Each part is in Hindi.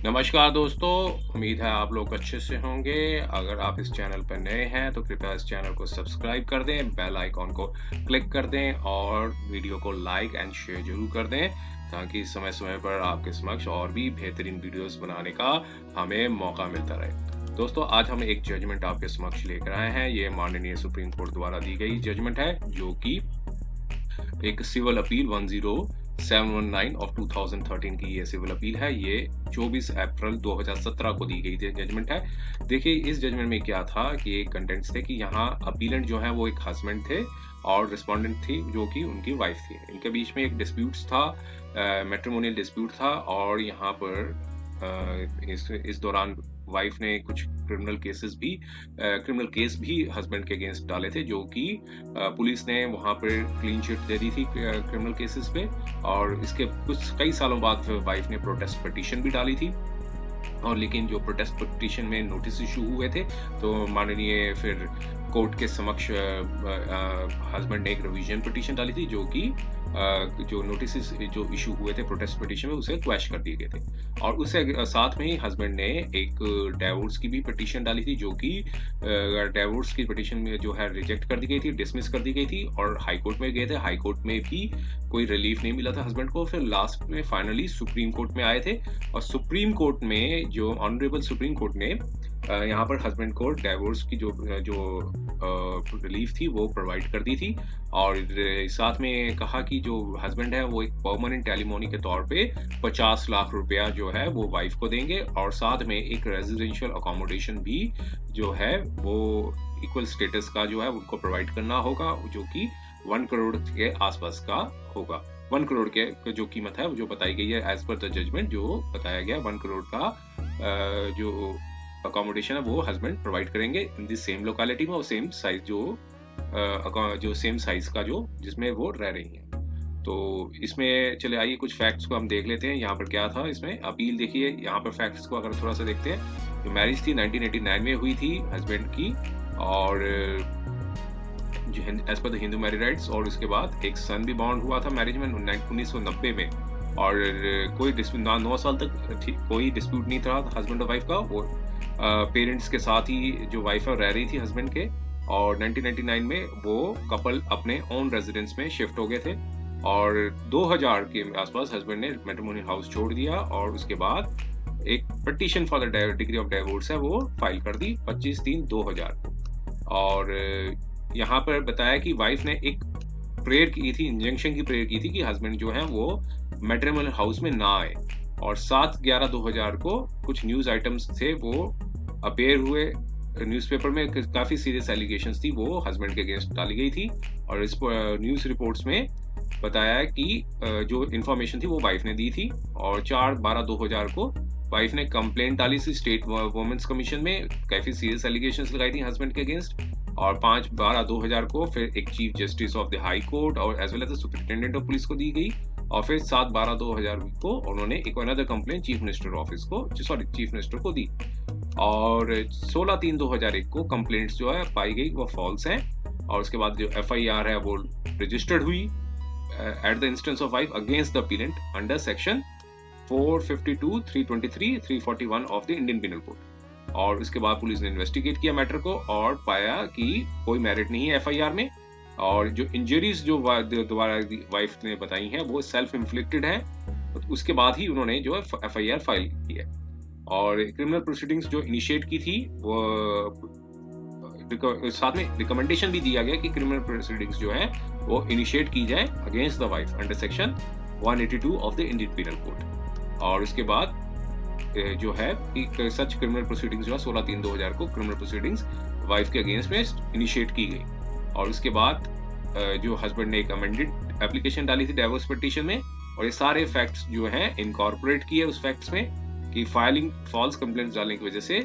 नमस्कार दोस्तों, उम्मीद है आप लोग अच्छे से होंगे। अगर आप इस चैनल पर नए हैं तो कृपया इस चैनल को सब्सक्राइब कर दें, बेल आइकॉन को क्लिक कर दें और वीडियो को लाइक एंड शेयर ज़रूर कर दें ताकि समय-समय पर आपके समक्ष और भी बेहतरीन वीडियोस बनाने का हमें मौका मिलता रहे। दोस्तों, आज हम एक जजमेंट आपके समक्ष लेकर आए हैं। ये माननीय सुप्रीम कोर्ट द्वारा दी गई जजमेंट है, जो कि एक सिविल अपील 10719 ऑफ 2013 की ये सिविल अपील है। ये 24 अप्रैल 2017 को दी गई जजमेंट है। देखिए, इस जजमेंट में क्या था कि एक कंटेंट्स थे कि यहाँ अपीलेंट जो है वो एक हस्बैंड थे और रिस्पोंडेंट थी जो कि उनकी वाइफ थी। इनके बीच में एक डिस्प्यूट्स था, मैट्रिमोनियल डिस्प्यूट था और यहाँ पर इस दौरान वाइफ ने कुछ क्रिमिनल केस भी हस्बैंड के अगेंस्ट डाले थे, जो कि पुलिस ने वहां पर क्लीन चिट दे दी थी क्रिमिनल केसेस पे। और इसके कई सालों बाद वाइफ ने प्रोटेस्ट पिटीशन भी डाली थी, और लेकिन जो प्रोटेस्ट पिटीशन में नोटिस इशू हुए थे तो माननीय फिर कोर्ट के समक्ष हस्बैंड ने एक रिवीजन पिटीशन डाली थी, जो कि जो नोटिस जो इशू हुए थे प्रोटेस्ट पिटीशन में उसे क्वैश कर दिए गए थे। और उससे साथ में ही हस्बैंड ने एक डाइवोर्स की भी पिटीशन डाली थी, जो कि डाइवोर्स की पिटीशन में जो है रिजेक्ट कर दी गई थी, डिसमिस कर दी गई थी और हाई कोर्ट में गए थे। हाई कोर्ट में भी कोई रिलीफ नहीं मिला था हस्बैंड को। फिर लास्ट में फाइनली सुप्रीम कोर्ट में आए थे और सुप्रीम कोर्ट में जो ऑनरेबल सुप्रीम कोर्ट ने यहाँ पर हस्बैंड को डाइवोर्स की जो रिलीफ थी वो प्रोवाइड कर दी थी। और साथ में कहा कि जो हस्बैंड है वो एक परमानेंट एलिमोनी के तौर पे 50 लाख रुपया जो है वो वाइफ को देंगे और साथ में एक रेजिडेंशियल अकोमोडेशन भी जो है वो इक्वल स्टेटस का जो है उनको प्रोवाइड करना होगा, जो कि 1 करोड़ के आसपास का होगा। 1 करोड़ के जो कीमत है जो बताई गई है एज पर द जजमेंट, जो बताया गया 1 करोड़ का जो अकोमोडेशन है वो हस्बैंड प्रोवाइड करेंगे इन द सेम लोकेलिटी में और सेम साइज जो सेम साइज का जो जिसमें वो रह रही हैं। तो इसमें चले आइए कुछ फैक्ट्स को हम देख लेते हैं। यहाँ पर क्या था इसमें अपील, देखिए यहाँ पर फैक्ट्स को अगर थोड़ा सा देखते हैं। जो मैरिज थी 1989 में हुई थी हस्बैंड की, और जो as per the Hindu marriage rights, और उसके बाद एक सन भी बॉर्न हुआ था मैरिज में 1990 में। और कोई डिस्प्यूट 9 साल तक कोई डिस्प्यूट नहीं था हस्बैंड और वाइफ का। वो पेरेंट्स के साथ ही जो वाइफ है रह रही थी हस्बैंड के, और 1999 में वो कपल अपने ओन रेजिडेंस में शिफ्ट हो गए थे। और 2000 के आसपास हस्बैंड ने मैट्रिमोनियल हाउस छोड़ दिया और उसके बाद एक petition for the degree of divorce है वो फाइल कर दी 25/3/2000 को। और यहाँ पर बताया कि वाइफ ने एक प्रेयर की थी, इंजंक्शन की प्रेयर की थी कि हस्बैंड जो है वो मैट्रिमोनियल हाउस में ना आए। और 7/11/2000 को कुछ न्यूज आइटम्स थे वो अपेयर हुए न्यूज़पेपर में, काफी सीरियस एलिगेशंस थी वो हस्बैंड के अगेंस्ट डाली गई थी। और इस न्यूज रिपोर्ट्स में बताया कि जो इन्फॉर्मेशन थी वो वाइफ ने दी थी। और 4/12/2000 को वाइफ ने कंप्लेंट डाली थी स्टेट वुमेन्स कमीशन में, काफी सीरियस एलिगेशंस लगाई थी हस्बैंड के अगेंस्ट। और 5/12/2000 को फिर एक chief justice of the high court और as well as superintendent of police को दी गई। और फिर 7/12/2000 को उन्होंने एक another complaint chief minister office को चीफ मिनिस्टर को दी। और 16/3/2001 को कंप्लेंट्स जो है पाई गई वो फॉल्स हैं। और उसके बाद जो एफआईआर है वो रजिस्टर्ड हुई at the instance of wife against the appellate under section 452, 323, 341 of the Indian penal code. और उसके बाद पुलिस ने इन्वेस्टिगेट किया मैटर को और पाया कि कोई मेरिट नहीं है एफआईआर में, और जो इंजरीज जो दोबारा वाइफ ने बताई हैं वो सेल्फ इन्फ्लिक्टेड है। उसके बाद ही उन्होंने जो है एफआईआर फाइल की है। और क्रिमिनल प्रोसीडिंग्स जो इनिशिएट की थी वो साथ में रिकमेंडेशन भी दिया गया कि क्रिमिनल प्रोसीडिंग्स जो है वो इनिशिएट की जाए against the wife under section 182 of the Indian penal code. और उसके बाद जो है कि सच क्रिमिनल प्रोसीडिंग्स जो है 16/3/2000 को क्रिमिनल प्रोसीडिंग्स वाइफ के अगेंस्ट में इनिशिएट की गई। और उसके बाद जो हस्बैंड ने एक अमेंडेड एप्लीकेशन डाली थी डाइवोर्स पिटीशन में, और ये सारे फैक्ट्स जो हैं इनकॉर्पोरेट किए उस फैक्ट्स में कि फाइलिंग फॉल्स कंप्लेंट्स डालने की वजह से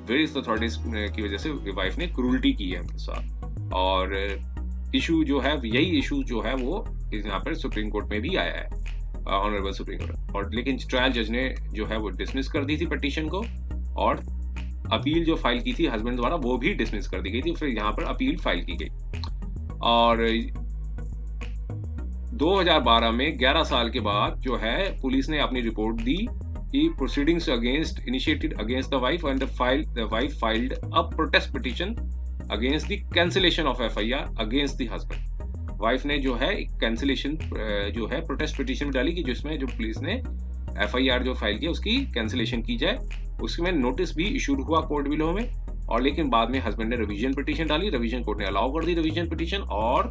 वेरियस अथॉरिटीज की वजह से वाइफ ने क्रूरल्टी की है उनके साथ। और इशू जो है यही इशू जो है वो यहाँ पर सुप्रीम कोर्ट में भी आया है, ऑनरेबल सुप्रीम कोर्ट। और लेकिन ट्रायल जज ने जो है वो डिसमिस कर दी थी पिटीशन को, और अपील जो फाइल की थी हस्बैंड द्वारा वो भी डिसमिस कर दी गई थी। फिर यहाँ पर अपील फाइल की गई। और 2012 में 11 साल के बाद जो है पुलिस ने अपनी report the he proceedings initiated against the wife, and the wife filed a protest petition against the cancellation of FIR against the husband. Wife ने जो है कैंसिलेशन जो है प्रोटेस्ट पिटीशन डाली कि जिसमें जो पुलिस ने FIR जो फाइल किया उसकी कैंसिलेशन की जाए। उसमें नोटिस भी इशूड हुआ कोर्ट बिलो में, और लेकिन बाद में हस्बैंड ने रिवीजन पिटीशन डाली, रिवीजन कोर्ट ने अलाउ कर दी रिवीजन पिटीशन और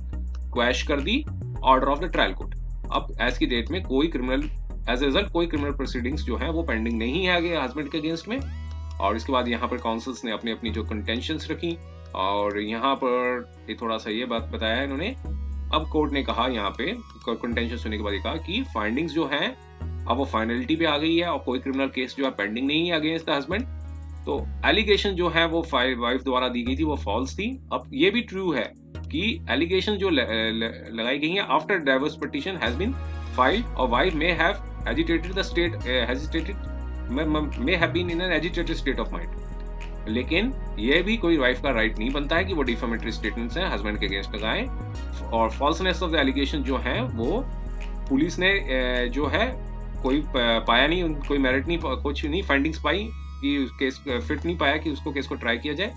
क्वैश कर दी order of the trial court. अब एज की डेट में कोई क्रिमिनल एज ए रिजल्ट कोई क्रिमिनल प्रोसीडिंग्स जो है वो पेंडिंग नहीं है आगे हस्बैंड के अगेंस्ट में। और इसके बाद यहाँ पर काउंसिल्स ने अपनी अपनी जो कंटेंशंस रखी, और यहाँ पर ये थोड़ा सा ये बात बताया इन्होंने। अब कोर्ट ने कहा यहाँ पे कंटेंशन सुनने के बाद ये कहा कि फाइंडिंग्स जो हैं अब वो फाइनलिटी पे आ गई है और कोई क्रिमिनल केस जो है पेंडिंग नहीं है अगेंस्ट द हस्बैंड। तो एलिगेशन जो है वो वाइफ द्वारा दी गई थी वो फॉल्स थी। अब ये भी ट्रू है कि एलिगेशन जो लगाई गई है after divorce petition has been filed, और wife may have agitated the state may have been in an agitated state of mind. लेकिन ये भी कोई वाइफ का राइट नहीं बनता है कि वो डिफेमेटरी स्टेटमेंट्स हैं हस्बैंड के अगेंस्ट लगाएं, और फॉल्सनेस ऑफ द एलिगेशन जो है वो पुलिस ने जो है कोई पाया नहीं, कोई मेरिट नहीं, कुछ नहीं फाइंडिंग्स पाई कि केस फिट नहीं पाया कि उसको केस को ट्राई किया जाए,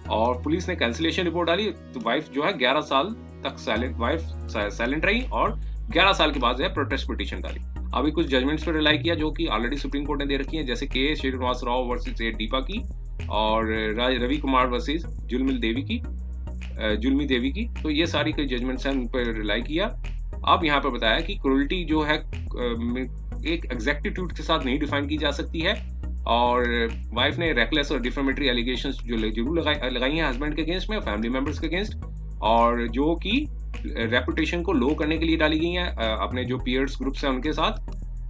और पुलिस ने कैंसिलेशन रिपोर्ट डाली। तो वाइफ जो है 11 साल तक साइलेंट रही और 11 साल के बाद जो है प्रोटेस्ट पिटीशन डाली। अभी कुछ जजमेंट्स पर रिलाई किया जो कि ऑलरेडी सुप्रीम कोर्ट ने दे रखी है, जैसे के श्रीनिवास राव वर्सेस ए दीपा की, और रवि कुमार वर्सेस जुल्मी देवी की। तो ये सारी कई जजमेंट्स हैं उन पर रिलाई किया। अब यहाँ पर बताया कि क्रूरल्टी जो है एक एग्जैक्टिट्यूड के साथ नहीं डिफाइन की जा सकती है, और वाइफ ने रेकलेस और डिफेमेटरी एलिगेशंस जो जरूर लगाई हैं हस्बैंड के अगेंस्ट में, फैमिली मेंबर्स के अगेंस्ट, और जो कि रेपुटेशन को लो करने के लिए डाली गई हैं अपने जो पीयर्स ग्रुप्स हैं उनके साथ,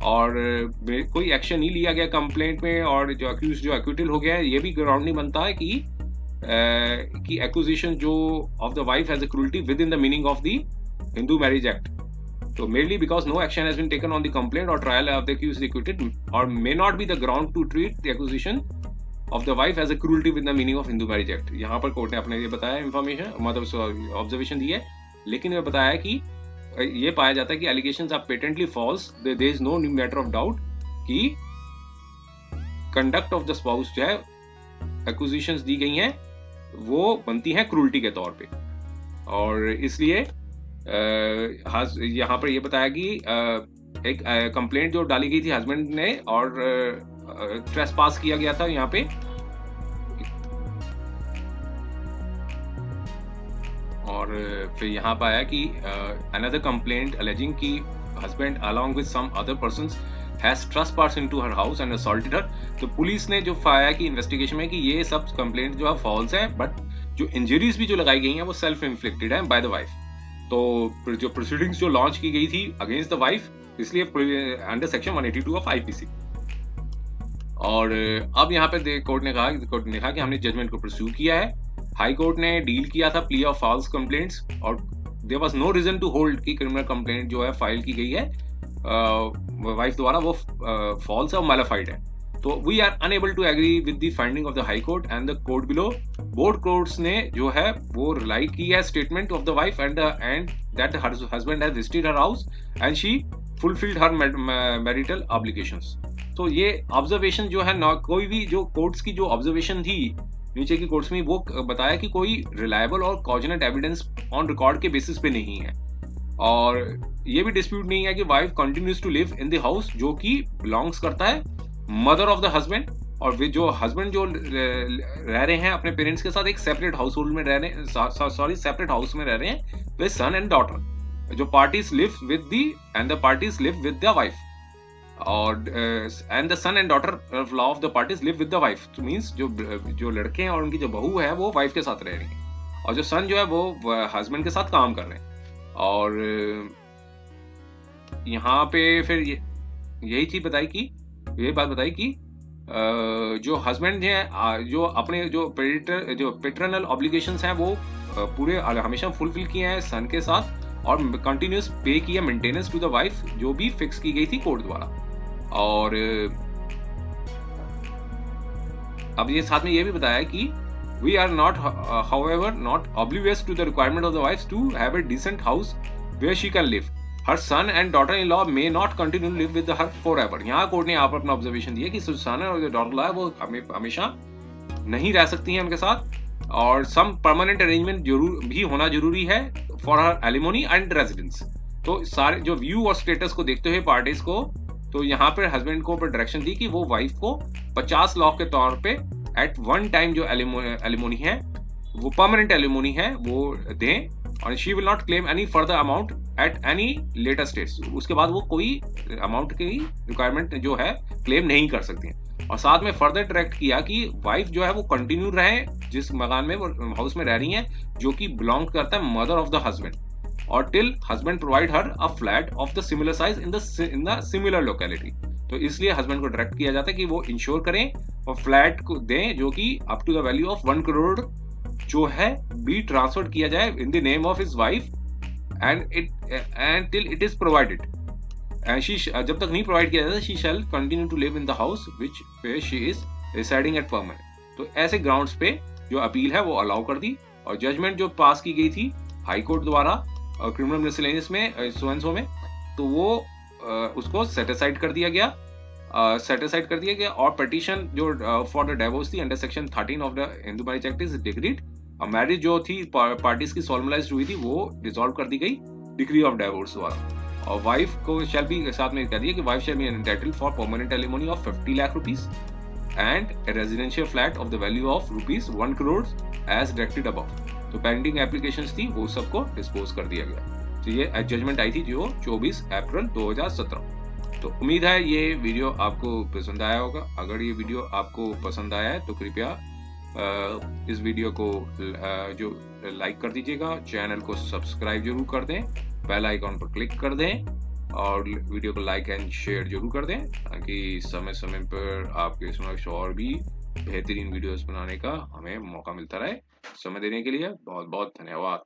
और कोई एक्शन नहीं लिया गया कंप्लेंट में, और जो अक्यूज जो एक्विटल हो गया है ये भी ग्राउंड नहीं बनता है कि एक्विजिशन जो of the wife has a cruelty with in the meaning of the Hindu marriage act. So merely because no action has been taken on the complaint or trial of the accused acquitted, or may not be the ground to treat the accusation of the wife as a cruelty within the meaning of Hindu Marriage Act। यहाँ पर कोर्ट ने अपने ये बताया इंफॉर्मेशन मतलब ऑब्जर्वेशन दी है, लेकिन ये बताया कि ये पाया जाता है कि allegations are patently false, there is no matter of doubt कि कंडक्ट ऑफ द स्पाउस जो है एक्विजिशंस दी गई हैं वो बनती हैं क्रूरल्टी के तौर पे, और इसलिए यहाँ पर ये बताया कि एक कंप्लेंट जो डाली गई थी हस्बैंड ने और ट्रेसपास किया गया था यहाँ पे, और फिर यहाँ पर आया कि अनदर कंप्लेंट अलेजिंग कि husband along with some other persons has trespass into her house and assaulted her. तो पुलिस ने जो पाया कि इन्वेस्टिगेशन में कि ये सब कंप्लेंट जो है फॉल्स है, बट जो इंजरीज भी जो लगाई गई हैं वो सेल्फ इन्फ्लिक्टेड है बाय द वाइफ। तो जो प्रोसीडिंग्स जो लॉन्च की गई थी अगेंस्ट द वाइफ, इसलिए अंडर सेक्शन 182 ऑफ IPC। और अब यहाँ पे कोर्ट ने कहा कि हमने जजमेंट को परस्यू किया है। हाई कोर्ट ने डील किया था प्ली ऑफ फॉल्स कंप्लेंट्स, और there was no reason to hold कि क्रिमिनल कंप्लेंट जो है फाइल की गई है वाइफ द्वारा वो फॉल्स और मैलिफाइड है। तो we are unable to agree with the finding of the high court and the court below. Both courts ने जो है वो रिलाई की है statement of the wife and that her husband has visited her house and she fulfilled her marital obligations. तो ये ऑब्जर्वेशन जो है ना, कोई भी जो कोर्ट्स की जो ऑब्जर्वेशन थी नीचे की कोर्ट्स में, वो बताया कि कोई रिलायबल और कॉजनेट एविडेंस ऑन रिकॉर्ड के बेसिस पे नहीं है, और ये भी डिस्प्यूट नहीं है कि wife continues to live in the house जो कि बिलोंग्स करता है मदर ऑफ द हस्बैंड, और वे जो हस्बैंड जो रह रहे हैं अपने पेरेंट्स के साथ एक सेपरेट हाउस होल्ड में रह रहे हैं, सेपरेट हाउस में रह रहे हैं विद सन एंड डॉटर। जो parties live with the and the parties live with the wife, और and the son and daughter law of the parties live with the wife. तो मींस जो लड़के हैं और उनकी जो बहू है वो वाइफ के साथ रह रही है, और जो सन जो है वो हस्बैंड के साथ काम कर रहे हैं। और यहाँ पे फिर यही चीज बताई कि ये बात बताई कि जो हस्बैंड है जो अपने जो पेटर्नल ऑब्लिगेशंस हैं वो पूरे हमेशा फुलफिल किए हैं सन के साथ, और कंटिन्यूस पे किया मेंटेनेंस टू द वाइफ जो भी फिक्स की गई थी कोर्ट द्वारा। और अब ये साथ में ये भी बताया कि we are not however not oblivious to the requirement of the wife to have a decent house where she can live. Her son and daughter in law may not continue live with her for ever. यहाँ कोर्ट ने यहाँ पर अपना ऑब्जर्वेशन दिया कि सन और जो डॉटर लॉ है वो हमेशा नहीं रह सकती हैं उनके साथ, और सम परमानेंट अरेंजमेंट जरूर भी होना जरूरी है for her alimony and residence. तो सारे जो व्यू और स्टेटस को देखते हुए पार्टीज को, तो यहाँ पर हस्बैंड को डायरेक्शन दी कि वो वाइफ को 50 लाख के तौर पे एट वन टाइम जो एलिमोनी है, वो परमानेंट एलिमोनी है, वो दें, और she will not claim any further amount at any later stage. उसके बाद वो कोई अमाउंट की रिक्वायरमेंट जो है क्लेम नहीं कर सकती हैं। और साथ में फर्दर डायरेक्ट किया कि वाइफ जो है वो कंटिन्यू रहे जिस मकान में वो हाउस में रह रही हैं, जो कि बिलोंग करता है मदर ऑफ द हस्बैंड, और till husband provide her a flat of the similar size in the similar locality. तो इसलिए हस्बैंड को डायरेक्ट किया जाता है कि वो इंश्योर करें और फ्लैट को दें जो कि up to the value of 1 crore जो है बी ट्रांसफर किया जाए in the name of his wife and till it is provided. जब तक नहीं प्रोवाइड किया जाता, she shall continue to live in the house which she is residing at permanent. तो ऐसे ग्राउंड्स पे जो अपील है वो अलाउ कर दी, और जजमेंट जो पास की गई थी हाई कोर्ट द्वारा क्रिमिनल मिसलेनियस में सो में, तो वो उसको सेटिसाइड कर दिया गया, और पिटीशन जो फॉर द डिवोर्स थी under section 13 of the Hindu marriage act is decreed. Marriage जो थी पार्टीज की सोलमलाइज्ड हुई थी वो डिसॉल्व कर दी गई डिग्री ऑफ डिवोर्स द्वारा। और वाइफ को शैल बी साथ में कह दिया कि wife shall be entitled for permanent alimony of 50 lakh rupees and a residential flat of the value of rupees 1 crore as directed above. तो पेंडिंग एप्लीकेशंस थी वो सबको डिस्पोज कर दिया गया। तो ये जजमेंट आई थी जो 24 अप्रैल 2017। तो उम्मीद है ये वीडियो आपको पसंद आया होगा। अगर ये वीडियो आपको पसंद आया है तो कृपया इस वीडियो को जो लाइक कर दीजिएगा, चैनल को सब्सक्राइब जरूर कर दें, बेल आइकॉन पर क्लिक कर दें, और वीडियो को लाइक एंड शेयर जरूर कर दें, ताकि समय समय पर आपके समक्ष और भी बेहतरीन वीडियोस बनाने का हमें मौका मिलता रहे। समय देने के लिए बहुत बहुत धन्यवाद।